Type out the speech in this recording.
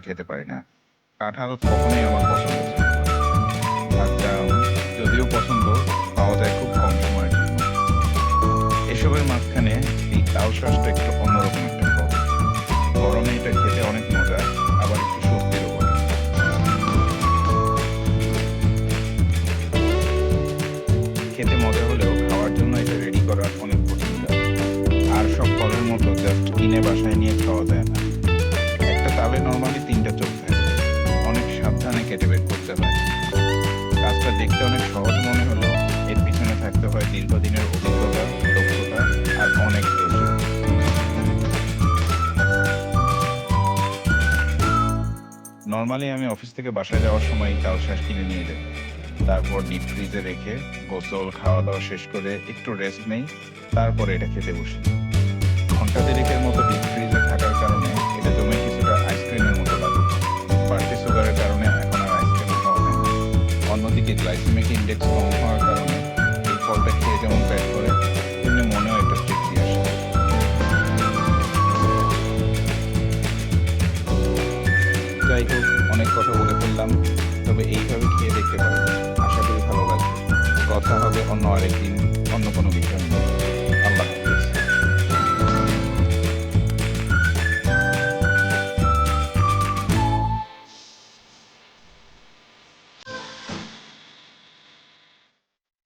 খেতে পারি না। কাঁঠাল কখনোই আমার পছন্দ ছিল না। আর জাম যদিও পছন্দ, পাওয়া যায় খুব কম সময়ের জন্য। এসবের মাঝখানে এই তাল শাঁসটা একটু অন্যরকম একটা ফল। গরমে এটা খেতে অনেক মজা, আবার একটু স্বস্তিরও বটে। খেতে মজা হলেও খাওয়ার জন্য এটা রেডি করা অনেক কঠিন কাজ। আর সব ফলের মতো জাস্ট কিনে বাসায় নিয়ে খাওয়া যায় না। একটা তালে নরমালি ৩টা চোখ থাকে। অনেক সাবধানে কেটে বের করতে হয়। কাজটা দেখতে অনেক সহজ মনে হলেও এর পিছনে থাকতে হয় দীর্ঘদিনের অভিজ্ঞতা, দক্ষতা আর অনেক ধৈর্য। নরমালি আমি অফিস থেকে বাসায় যাওয়ার সময় এই তাল শাঁস কিনে নিয়ে যাই। তারপর ডিপ ফ্রিজে রেখে গোসল, খাওয়া-দাওয়া শেষ করে একটু রেস্ট নেই, তারপরে এটা খেতে বসি। ঘন্টা দেড়েকের মতো ডিপ ফ্রিজে থাকার কারণে এটা জমে কিছুটা আইসক্রিমের মতো লাগে। বাড়তি সুগারের কারণে এখন আর আইসক্রিম খাওয়া হয় না। অন্যদিকে গ্লাইসেমিক ইনডেক্স কম হওয়ার কারণে এই ফলটা খেয়ে যেমন পেট ভরে, তেমনি মনেও একটা তৃপ্তি আসে। যাই হোক, অনেক কথা বলে ফেললাম, তবে এইভাবে খেয়ে দেখতে পারেন। আশা করি ভালো লাগবে। কথা হবে অন্য আরেকদিন, অন্য কোনো বিষয় নিয়ে।